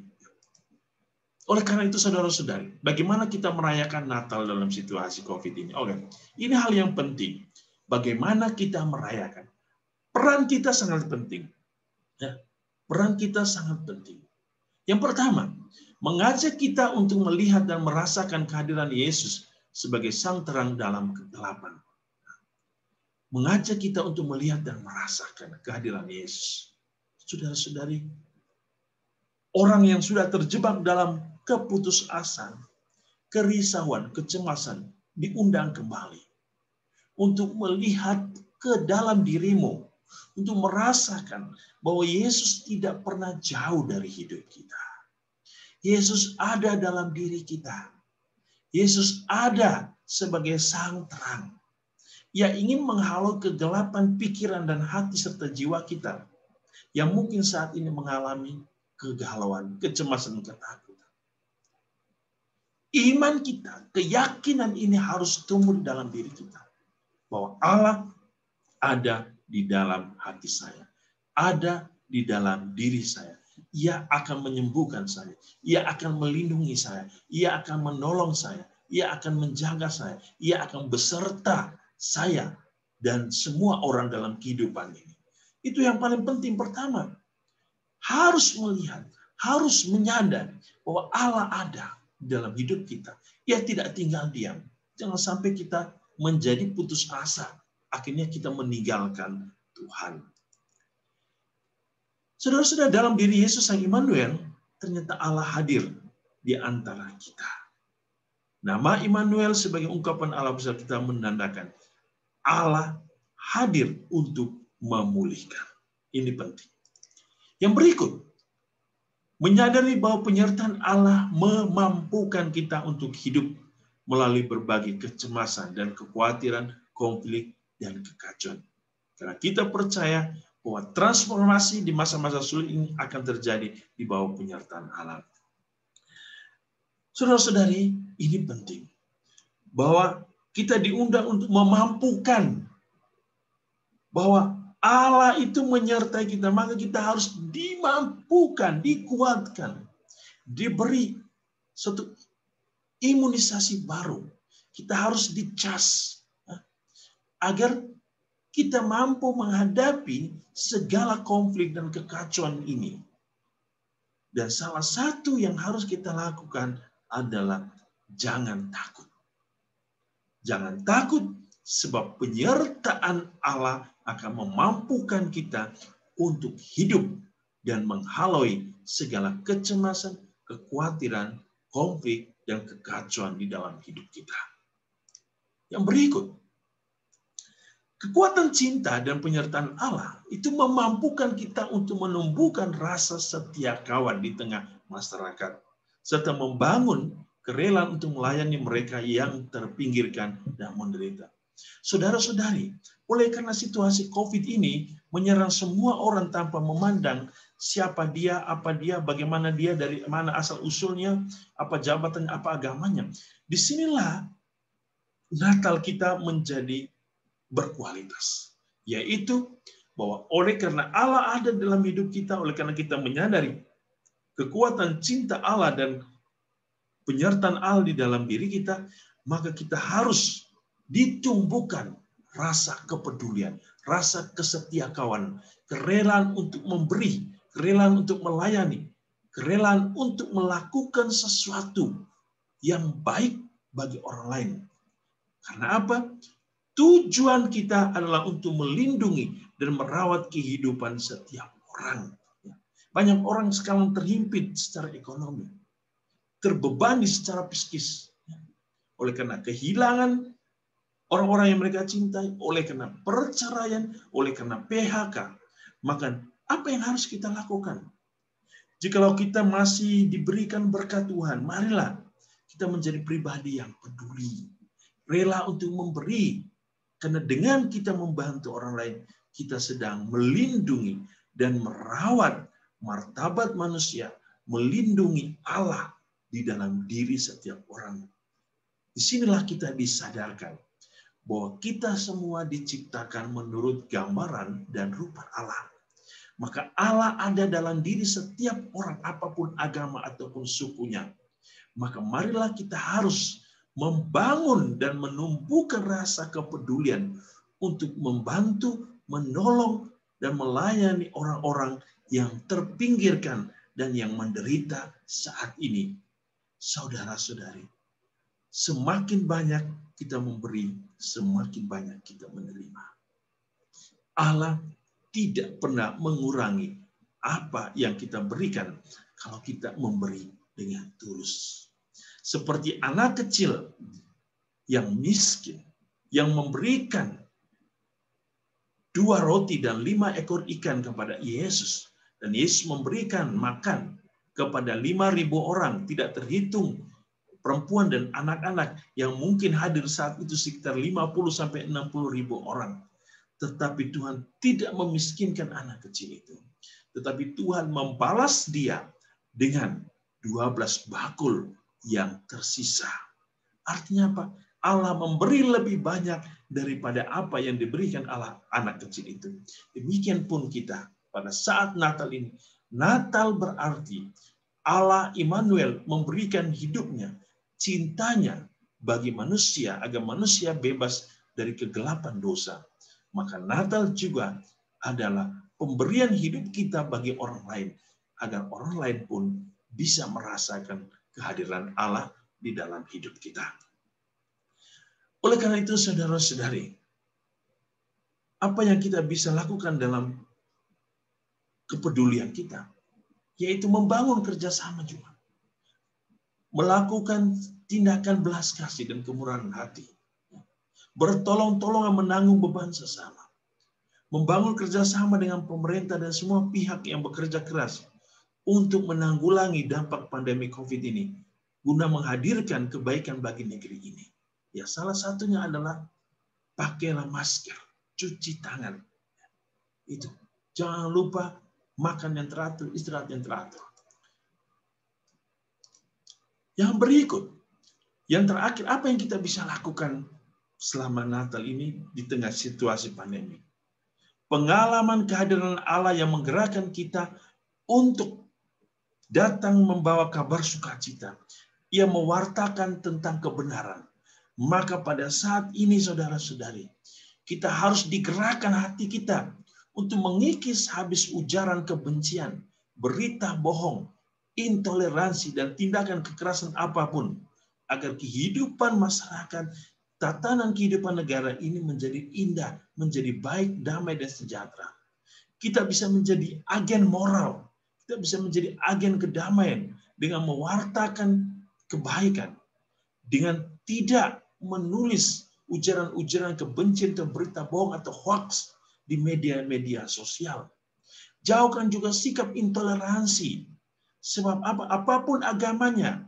Oleh karena itu, saudara-saudari, bagaimana kita merayakan Natal dalam situasi COVID ini? Oke, ini hal yang penting. Bagaimana kita merayakan? Peran kita sangat penting. Ya, peran kita sangat penting. Yang pertama, mengajak kita untuk melihat dan merasakan kehadiran Yesus sebagai sang terang dalam kegelapan. Mengajak kita untuk melihat dan merasakan kehadiran Yesus. Saudara-saudari, orang yang sudah terjebak dalam keputusasaan, kerisauan, kecemasan, diundang kembali untuk melihat ke dalam dirimu, untuk merasakan bahwa Yesus tidak pernah jauh dari hidup kita. Yesus ada dalam diri kita. Yesus ada sebagai sang terang. Ia ingin menghalau kegelapan pikiran dan hati serta jiwa kita yang mungkin saat ini mengalami kegalauan, kecemasan, ketakutan. Iman kita, keyakinan ini harus tumbuh dalam diri kita. Bahwa Allah ada di dalam hati saya. Ada di dalam diri saya. Ia akan menyembuhkan saya. Ia akan melindungi saya. Ia akan menolong saya. Ia akan menjaga saya. Ia akan beserta saya dan semua orang dalam kehidupan ini. Itu yang paling penting pertama. Harus melihat, harus menyadari bahwa Allah ada dalam hidup kita. Ia tidak tinggal diam. Jangan sampai kita menjadi putus asa. Akhirnya kita meninggalkan Tuhan. Saudara-saudara, dalam diri Yesus Sang Immanuel, ternyata Allah hadir di antara kita. Nama Immanuel sebagai ungkapan Allah besar kita menandakan Allah hadir untuk memulihkan. Ini penting. Yang berikut, menyadari bahwa penyertaan Allah memampukan kita untuk hidup melalui berbagai kecemasan dan kekhawatiran, konflik, dan kekacauan. Karena kita percaya bahwa transformasi di masa-masa sulit ini akan terjadi di bawah penyertaan Allah. Saudara-saudari, ini penting. Bahwa kita diundang untuk memampukan bahwa Allah itu menyertai kita, maka kita harus dimampukan, dikuatkan, diberi satu imunisasi baru. Kita harus dicas agar kita mampu menghadapi segala konflik dan kekacauan ini. Dan salah satu yang harus kita lakukan adalah jangan takut. Jangan takut, sebab penyertaan Allah akan memampukan kita untuk hidup dan menghalaui segala kecemasan, kekhawatiran, konflik, dan kekacauan di dalam hidup kita. Yang berikut, kekuatan cinta dan penyertaan Allah itu memampukan kita untuk menumbuhkan rasa setia kawan di tengah masyarakat, serta membangun kerelaan untuk melayani mereka yang terpinggirkan dan menderita. Saudara-saudari, oleh karena situasi COVID ini menyerang semua orang tanpa memandang siapa dia, apa dia, bagaimana dia, dari mana asal-usulnya, apa jabatannya, apa agamanya. Disinilah Natal kita menjadi berkualitas. Yaitu bahwa oleh karena Allah ada dalam hidup kita, oleh karena kita menyadari kekuatan cinta Allah dan penyertaan Allah di dalam diri kita, maka kita harus ditumbuhkan rasa kepedulian, rasa kesetiakawanan, kerelaan untuk memberi, kerelaan untuk melayani, kerelaan untuk melakukan sesuatu yang baik bagi orang lain. Karena apa? Tujuan kita adalah untuk melindungi dan merawat kehidupan setiap orang. Banyak orang sekarang terhimpit secara ekonomi, terbebani secara psikis, oleh karena kehilangan orang-orang yang mereka cintai, oleh karena perceraian, oleh karena PHK. Maka apa yang harus kita lakukan? Jikalau kita masih diberikan berkat Tuhan, marilah kita menjadi pribadi yang peduli, rela untuk memberi. Karena dengan kita membantu orang lain, kita sedang melindungi dan merawat martabat manusia, melindungi Allah di dalam diri setiap orang. Disinilah kita disadarkan bahwa kita semua diciptakan menurut gambaran dan rupa Allah. Maka Allah ada dalam diri setiap orang, apapun agama ataupun sukunya. Maka marilah kita harus membangun dan menumbuhkan rasa kepedulian untuk membantu, menolong, dan melayani orang-orang yang terpinggirkan dan yang menderita saat ini. Saudara-saudari, semakin banyak kita memberi, semakin banyak kita menerima. Allah tidak pernah mengurangi apa yang kita berikan kalau kita memberi dengan tulus. Seperti anak kecil yang miskin, yang memberikan 2 roti dan 5 ekor ikan kepada Yesus. Dan Yesus memberikan makan kepada 5.000 orang, tidak terhitung perempuan dan anak-anak yang mungkin hadir saat itu sekitar 50-60.000 orang. Tetapi Tuhan tidak memiskinkan anak kecil itu. Tetapi Tuhan membalas dia dengan 12 bakul yang tersisa. Artinya apa? Allah memberi lebih banyak daripada apa yang diberikan Allah anak kecil itu. Demikian pun kita pada saat Natal ini. Natal berarti Allah Immanuel memberikan hidupnya, cintanya bagi manusia agar manusia bebas dari kegelapan dosa. Maka Natal juga adalah pemberian hidup kita bagi orang lain agar orang lain pun bisa merasakan kehadiran Allah di dalam hidup kita. Oleh karena itu, saudara-saudari, apa yang kita bisa lakukan dalam kepedulian kita, yaitu membangun kerjasama juga. Melakukan tindakan belas kasih dan kemurahan hati. Bertolong-tolongan menanggung beban sesama. Membangun kerjasama dengan pemerintah dan semua pihak yang bekerja keras untuk menanggulangi dampak pandemi COVID ini, guna menghadirkan kebaikan bagi negeri ini. Ya, salah satunya adalah pakailah masker, cuci tangan. Itu. Jangan lupa makan yang teratur, istirahat yang teratur. Yang berikut, yang terakhir, apa yang kita bisa lakukan selama Natal ini di tengah situasi pandemi? Pengalaman kehadiran Allah yang menggerakkan kita untuk datang membawa kabar sukacita. Ia mewartakan tentang kebenaran. Maka pada saat ini, saudara-saudari, kita harus digerakkan hati kita untuk mengikis habis ujaran kebencian, berita bohong, intoleransi, dan tindakan kekerasan apapun, agar kehidupan masyarakat, tatanan kehidupan negara ini menjadi indah, menjadi baik, damai, dan sejahtera. Kita bisa menjadi agen moral, kita bisa menjadi agen kedamaian dengan mewartakan kebaikan, dengan tidak menulis ujaran-ujaran kebencian atau berita bohong atau hoax di media-media sosial. Jauhkan juga sikap intoleransi. Sebab apapun agamanya,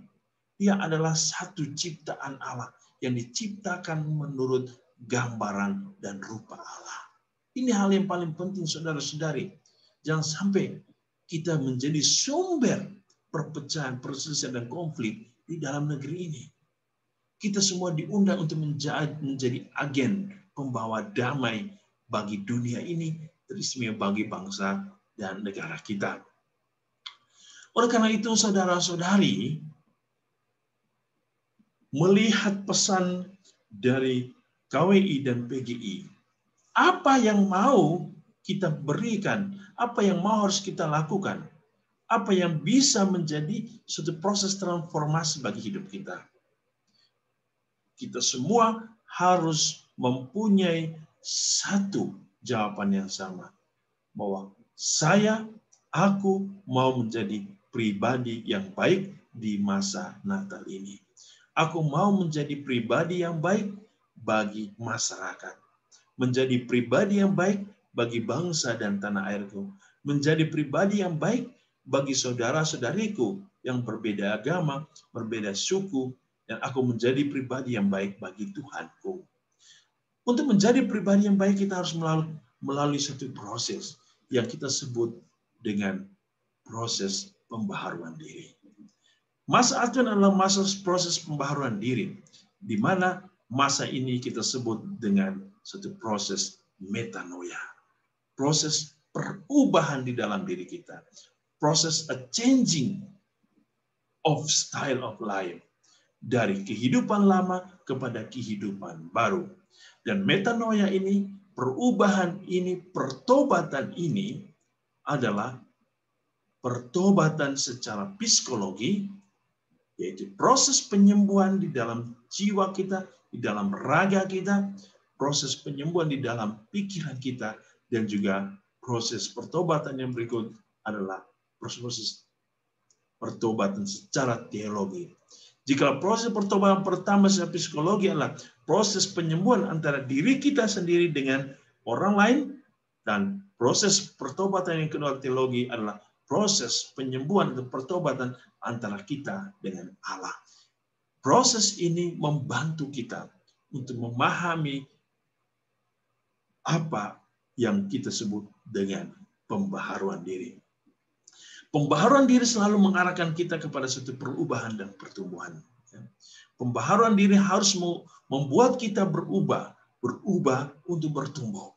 dia adalah satu ciptaan Allah yang diciptakan menurut gambaran dan rupa Allah. Ini hal yang paling penting, saudara-saudari. Jangan sampai kita menjadi sumber perpecahan, perselisihan, dan konflik di dalam negeri ini. Kita semua diundang untuk menjadi agen pembawa damai bagi dunia ini, terutama bagi bangsa dan negara kita. Oleh karena itu, saudara-saudari, melihat pesan dari KWI dan PGI, apa yang mau kita berikan, apa yang mau harus kita lakukan, apa yang bisa menjadi suatu proses transformasi bagi hidup kita. Kita semua harus mempunyai satu jawaban yang sama, bahwa aku mau menjadi pribadi yang baik di masa Natal ini. Aku mau menjadi pribadi yang baik bagi masyarakat, menjadi pribadi yang baik bagi bangsa dan tanah airku, menjadi pribadi yang baik bagi saudara-saudariku yang berbeda agama, berbeda suku, dan aku menjadi pribadi yang baik bagi Tuhanku. Untuk menjadi pribadi yang baik, kita harus melalui satu proses yang kita sebut dengan proses pembaharuan diri. Masa Advent adalah masa proses pembaharuan diri, di mana Masa ini kita sebut dengan satu proses metanoia. Proses perubahan di dalam diri kita. Proses a changing of style of life. Dari kehidupan lama kepada kehidupan baru. Dan metanoia ini, perubahan ini, pertobatan ini adalah pertobatan secara psikologi, yaitu proses penyembuhan di dalam jiwa kita, di dalam raga kita, proses penyembuhan di dalam pikiran kita, dan juga proses pertobatan yang berikut adalah proses pertobatan secara teologi. Jika proses pertobatan pertama secara psikologi adalah proses penyembuhan antara diri kita sendiri dengan orang lain, dan proses pertobatan yang kedua teologi adalah proses penyembuhan atau pertobatan antara kita dengan Allah. Proses ini membantu kita untuk memahami apa yang kita sebut dengan pembaharuan diri. Pembaharuan diri selalu mengarahkan kita kepada suatu perubahan dan pertumbuhan. Pembaharuan diri harus membuat kita berubah untuk bertumbuh.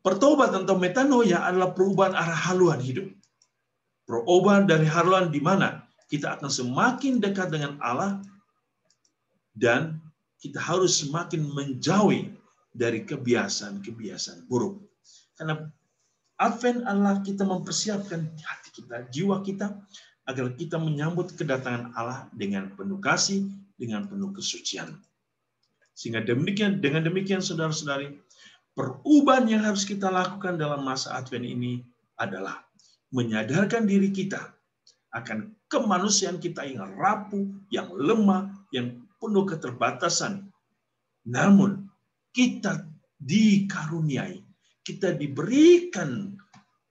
Pertobatan atau metanoia adalah perubahan arah haluan hidup. Perubahan dari haluan di mana kita akan semakin dekat dengan Allah dan kita harus semakin menjauhi dari kebiasaan-kebiasaan buruk. Karena Advent adalah kita mempersiapkan hati kita, jiwa kita, agar kita menyambut kedatangan Allah dengan penuh kasih, dengan penuh kesucian. Sehingga dengan demikian saudara-saudari, perubahan yang harus kita lakukan dalam masa Advent ini adalah menyadarkan diri kita akan kemanusiaan kita yang rapuh, yang lemah, yang penuh keterbatasan. Namun, kita dikaruniai, kita diberikan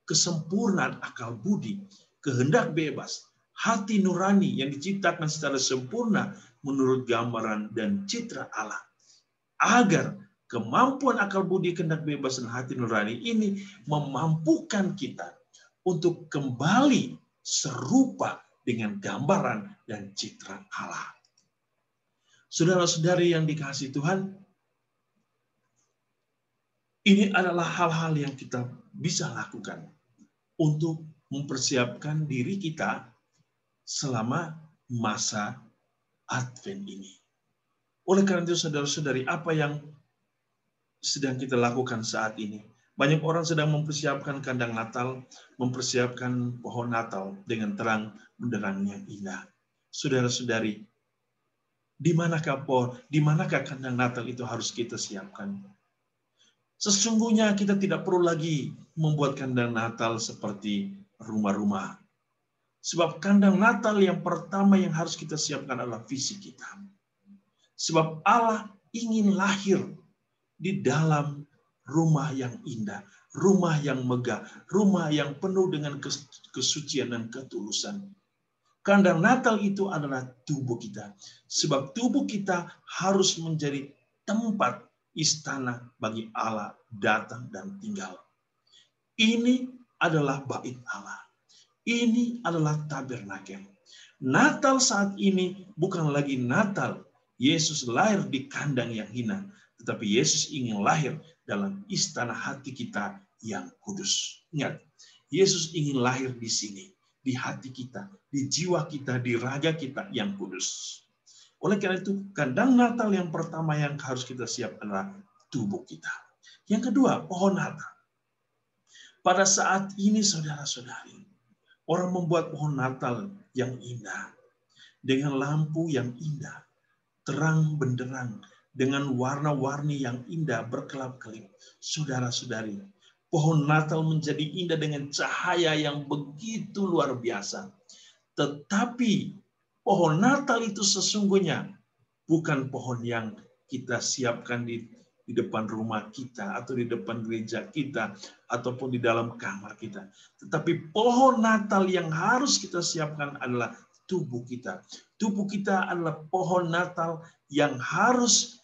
kesempurnaan akal budi, kehendak bebas, hati nurani yang diciptakan secara sempurna menurut gambaran dan citra Allah. Agar kemampuan akal budi, kehendak bebas, dan hati nurani ini memampukan kita untuk kembali serupa dengan gambaran dan citra Allah. Saudara-saudari yang dikasihi Tuhan, ini adalah hal-hal yang kita bisa lakukan untuk mempersiapkan diri kita selama masa Advent ini. Oleh karena itu, saudara-saudari, apa yang sedang kita lakukan saat ini? Banyak orang sedang mempersiapkan kandang Natal, mempersiapkan pohon Natal dengan terang benderang yang indah. Saudara-saudari, di manakah kandang Natal itu harus kita siapkan? Sesungguhnya kita tidak perlu lagi membuat kandang Natal seperti rumah-rumah. Sebab kandang Natal yang pertama yang harus kita siapkan adalah fisik kita. Sebab Allah ingin lahir di dalam rumah yang indah, rumah yang megah, rumah yang penuh dengan kesucian dan ketulusan. Kandang Natal itu adalah tubuh kita. Sebab tubuh kita harus menjadi tempat istana bagi Allah datang dan tinggal. Ini adalah bait Allah. Ini adalah tabernakel. Natal saat ini bukan lagi Natal Yesus lahir di kandang yang hina, tetapi Yesus ingin lahir dalam istana hati kita yang kudus. Ingat, Yesus ingin lahir di sini, di hati kita, di jiwa kita, di raga kita yang kudus. Oleh karena itu, kandang Natal yang pertama yang harus kita siap adalah tubuh kita. Yang kedua, pohon Natal. Pada saat ini, saudara-saudari, orang membuat pohon Natal yang indah, dengan lampu yang indah, terang benderang, dengan warna-warni yang indah berkelap-kelip. Saudara-saudari, pohon Natal menjadi indah dengan cahaya yang begitu luar biasa. Tetapi pohon Natal itu sesungguhnya bukan pohon yang kita siapkan di depan rumah kita, atau di depan gereja kita, ataupun di dalam kamar kita. Tetapi pohon Natal yang harus kita siapkan adalah tubuh kita. Tubuh kita adalah pohon Natal yang harus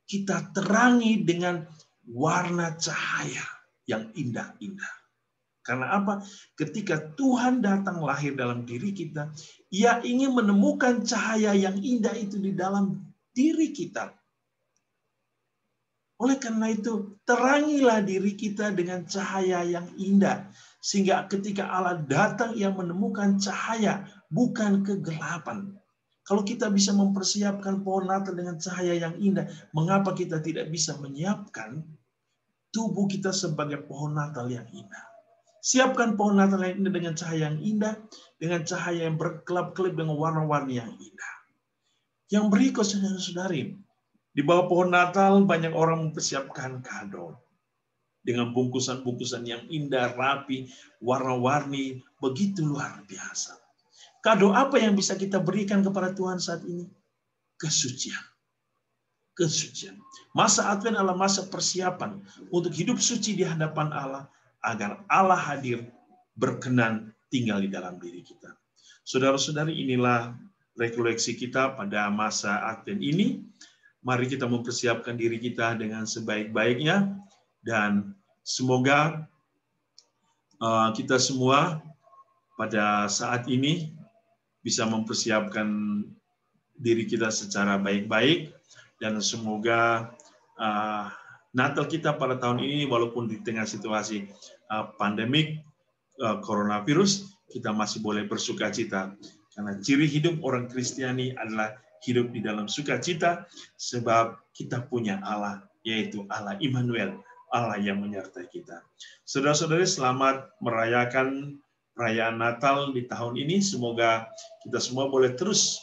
kita terangi dengan warna cahaya yang indah-indah. Karena apa? Ketika Tuhan datang lahir dalam diri kita, Ia ingin menemukan cahaya yang indah itu di dalam diri kita. Oleh karena itu, terangilah diri kita dengan cahaya yang indah. Sehingga ketika Allah datang, ia menemukan cahaya, bukan kegelapan. Kalau kita bisa mempersiapkan pohon Natal dengan cahaya yang indah, mengapa kita tidak bisa menyiapkan tubuh kita sebagai pohon Natal yang indah? Siapkan pohon Natal yang indah dengan cahaya yang indah, dengan cahaya yang berkelap-kelip dengan warna-warni yang indah. Yang berikut, saudara-saudari, di bawah pohon Natal banyak orang mempersiapkan kado dengan bungkusan-bungkusan yang indah, rapi, warna-warni, begitu luar biasa. Kado apa yang bisa kita berikan kepada Tuhan saat ini? Kesucian. Kesucian. Masa Advent adalah masa persiapan untuk hidup suci di hadapan Allah, agar Allah hadir, berkenan tinggal di dalam diri kita. Saudara-saudari, inilah rekoleksi kita pada masa Advent ini. Mari kita mempersiapkan diri kita dengan sebaik-baiknya, dan semoga kita semua pada saat ini bisa mempersiapkan diri kita secara baik-baik, dan semoga Natal kita pada tahun ini, walaupun di tengah situasi pandemik coronavirus, kita masih boleh bersukacita, karena ciri hidup orang Kristiani adalah hidup di dalam sukacita, sebab kita punya Allah, yaitu Allah Immanuel, Allah yang menyertai kita. Saudara-saudari, selamat merayakan perayaan Natal di tahun ini. Semoga kita semua boleh terus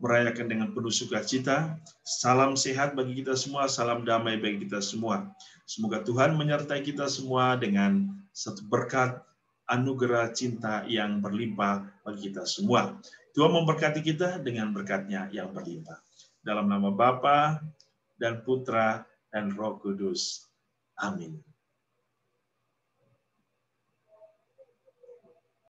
merayakan dengan penuh sukacita. Salam sehat bagi kita semua, salam damai bagi kita semua. Semoga Tuhan menyertai kita semua dengan satu berkat, anugerah cinta yang berlimpah bagi kita semua. Tuhan memberkati kita dengan berkat-Nya yang berlimpah. Dalam nama Bapa dan Putra dan Roh Kudus. Amin.